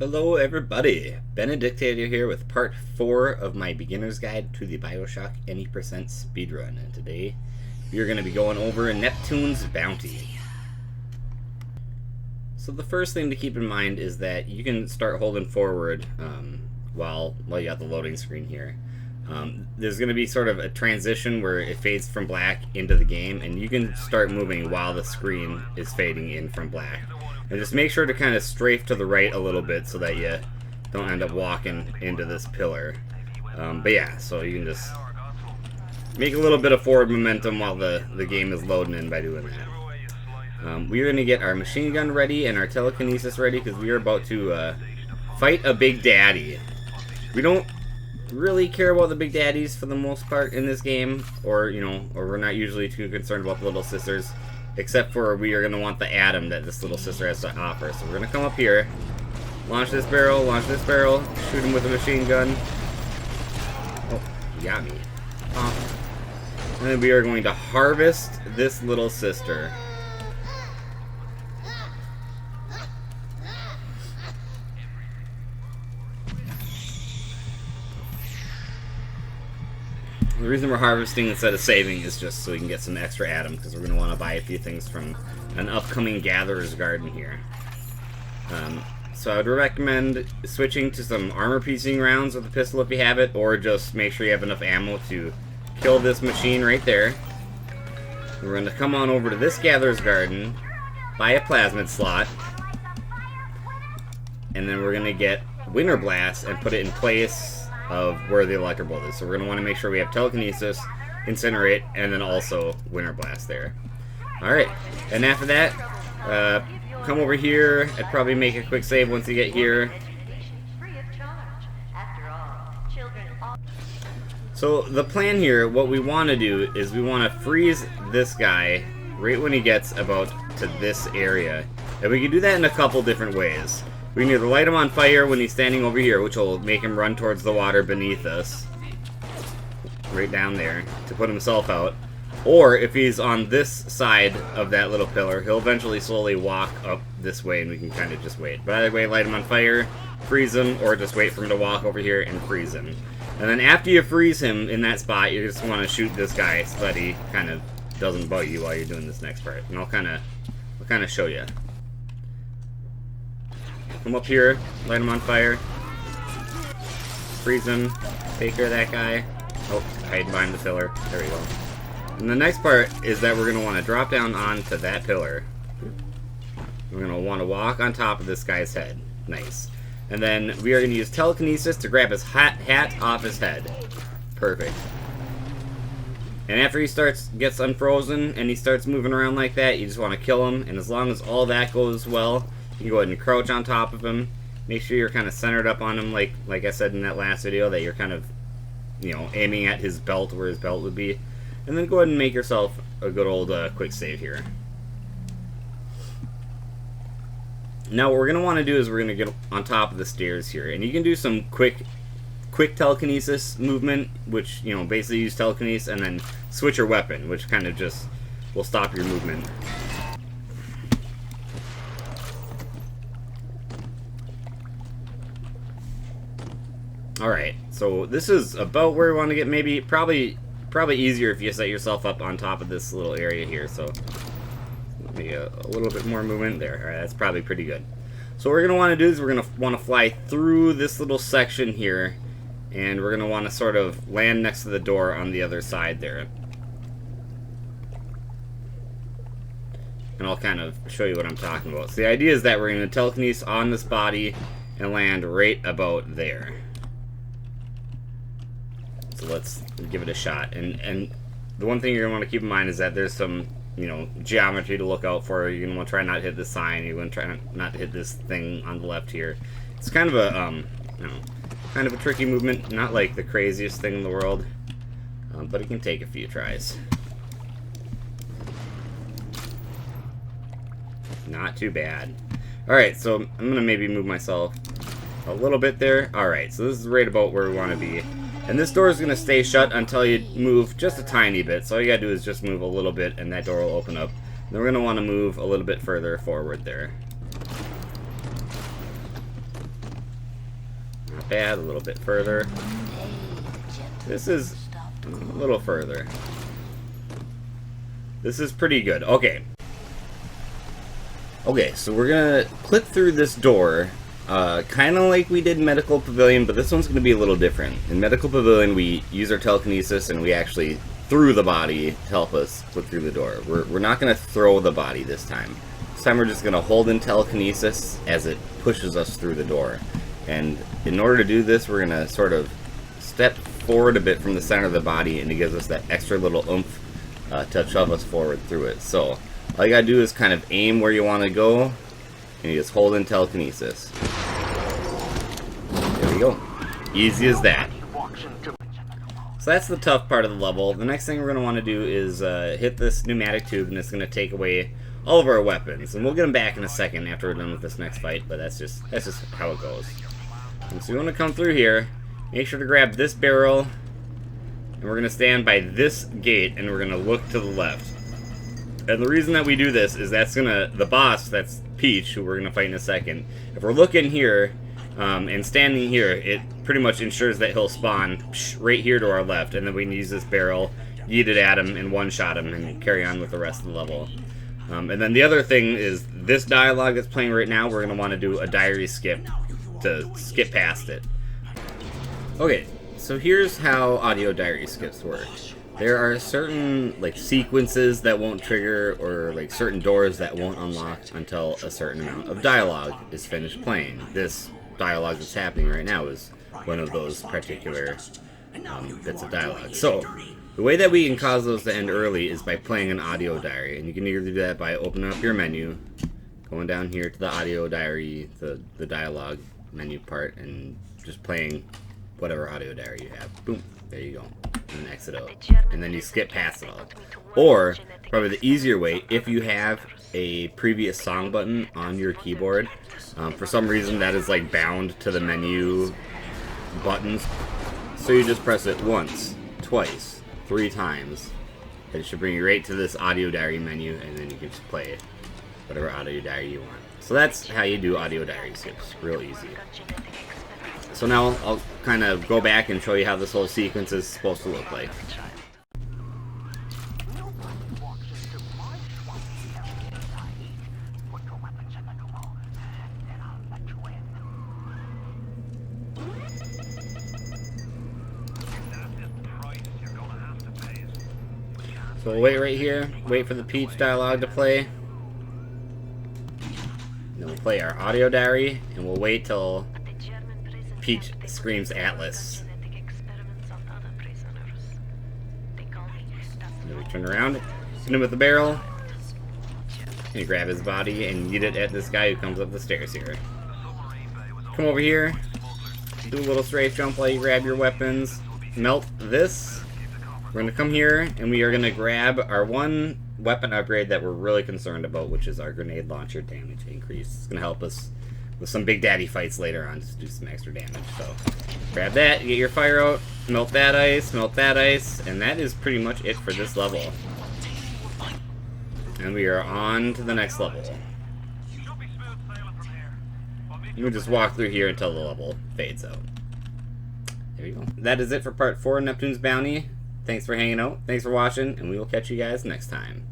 Hello everybody, Benedictatorr here with part 4 of my beginner's guide to the Bioshock Any percent speedrun, and today we are going to be going over Neptune's bounty. So the first thing to keep in mind is that you can start holding forward while you have the loading screen here. There's going to be sort of a transition where it fades from black into the game, and you can start moving while the screen is fading in from black. And just make sure to kind of strafe to the right a little bit so that you don't end up walking into this pillar. But yeah, so you can just make a little bit of forward momentum while the game is loading in by doing that. We're going to get our machine gun ready and our telekinesis ready because we are about to fight a big daddy. We don't really care about the big daddies for the most part in this game, or we're not usually too concerned about the little sisters. Except for we are going to want the atom that this little sister has to offer. So we're going to come up here, launch this barrel, shoot him with a machine gun. Oh, he got me. And then we are going to harvest this little sister. The reason we're harvesting instead of saving is just so we can get some extra atom, because we're going to want to buy a few things from an upcoming gatherer's garden here. So I would recommend switching to some armor-piercing rounds with the pistol if you have it, or just make sure you have enough ammo to kill this machine right there. We're going to come on over to this gatherer's garden, buy a plasmid slot, and then we're going to get Winter Blast and put it in place of where the electric bolt is. So we're going to want to make sure we have telekinesis, incinerate, and then also Winter Blast there. Alright, and after that, come over here. I'd probably make a quick save once you get here. So the plan here, what we want to do is we want to freeze this guy right when he gets about to this area. And we can do that in a couple different ways. We can either light him on fire when he's standing over here, which will make him run towards the water beneath us, right down there, to put himself out. Or, if he's on this side of that little pillar, he'll eventually slowly walk up this way, and we can kind of just wait. But either way, light him on fire, freeze him, or just wait for him to walk over here and freeze him. And then after you freeze him in that spot, you just want to shoot this guy so that he kind of doesn't bite you while you're doing this next part. And I'll kind of show you. Come up here, light him on fire, freeze him, take care of that guy. Oh, hide behind the pillar. There we go. And the next part is that we're going to want to drop down onto that pillar. We're going to want to walk on top of this guy's head. Nice. And then we are going to use telekinesis to grab his hat off his head. Perfect. And after he gets unfrozen and he starts moving around like that, you just want to kill him. And as long as all that goes well, you can go ahead and crouch on top of him. Make sure you're kind of centered up on him, like I said in that last video, that you're kind of, aiming at his belt where his belt would be. And then go ahead and make yourself a good old quick save here. Now what we're going to want to do is we're going to get on top of the stairs here. And you can do some quick telekinesis movement, which, basically use telekinesis, and then switch your weapon, which kind of just will stop your movement. Alright, so this is about where we want to get. Probably easier if you set yourself up on top of this little area here, so maybe a little bit more movement there. Alright, that's probably pretty good. So what we're going to want to do is we're going to want to fly through this little section here, and we're going to want to sort of land next to the door on the other side there. And I'll kind of show you what I'm talking about. So the idea is that we're going to telekinesis on this body and land right about there. So let's give it a shot. And the one thing you're going to want to keep in mind is that there's some, geometry to look out for. You're going to want to try not to hit this sign. You're going to try not to hit this thing on the left here. It's kind of a, kind of a tricky movement. Not like the craziest thing in the world, but it can take a few tries. Not too bad. Alright, so I'm going to maybe move myself a little bit there. Alright, so this is right about where we want to be. And this door is going to stay shut until you move just a tiny bit. So all you got to do is just move a little bit and that door will open up. Then we're going to want to move a little bit further forward there. bad. A little bit further. This is a little further. This is pretty good. Okay. Okay, so we're gonna clip through this door, kind of like we did in Medical Pavilion, but this one's gonna be a little different. In Medical Pavilion, we use our telekinesis and we actually threw the body to help us clip through the door. We're not gonna throw the body this time. This time we're just gonna hold in telekinesis as it pushes us through the door. And in order to do this, we're gonna sort of step forward a bit from the center of the body, and it gives us that extra little oomph to shove us forward through it. So all you gotta do is kind of aim where you want to go, and you just hold in telekinesis. There we go. Easy as that. So that's the tough part of the level. The next thing we're going to want to do is hit this pneumatic tube, and it's going to take away all of our weapons. And we'll get them back in a second after we're done with this next fight, but that's just how it goes. And so we want to come through here, make sure to grab this barrel, and we're going to stand by this gate, and we're going to look to the left. And the reason that we do this is the boss, that's Peach, who we're going to fight in a second. If we're looking here, and standing here, it pretty much ensures that he'll spawn right here to our left, and then we can use this barrel, yeet it at him, and one-shot him, and carry on with the rest of the level. And then the other thing is, this dialogue that's playing right now, we're going to want to do a diary skip to skip past it. Okay, so here's how audio diary skips work. There are certain sequences that won't trigger, or certain doors that won't unlock until a certain amount of dialogue is finished playing. This dialogue that's happening right now is one of those particular bits of dialogue. So the way that we can cause those to end early is by playing an audio diary, and you can either do that by opening up your menu, going down here to the audio diary, the dialogue menu part, and just playing whatever audio diary you have. Boom, there you go. And then exit out, and then you skip past it all. Or probably the easier way, if you have a previous song button on your keyboard, for some reason that is bound to the menu buttons, so you just press it once, twice, 3 times. It should bring you right to this audio diary menu, and then you can just play whatever audio diary you want. So that's how you do audio diary skips, real easy. So now I'll kind of go back and show you how this whole sequence is supposed to look like. So we'll wait right here, wait for the Peach dialogue to play. Then we'll play our audio diary, and we'll wait till Peach screams Atlas. Then we turn around, hit him with the barrel, and you grab his body and yeet it at this guy who comes up the stairs here. Come over here, do a little strafe jump while you grab your weapons, melt this. We're going to come here, and we are going to grab our one weapon upgrade that we're really concerned about, which is our grenade launcher damage increase. It's going to help us with some big daddy fights later on to do some extra damage. So grab that, get your fire out, melt that ice, and that is pretty much it for this level. And we are on to the next level. We'll just walk through here until the level fades out. There you go. That is it for part 4 of Neptune's Bounty. Thanks for hanging out, thanks for watching, and we will catch you guys next time.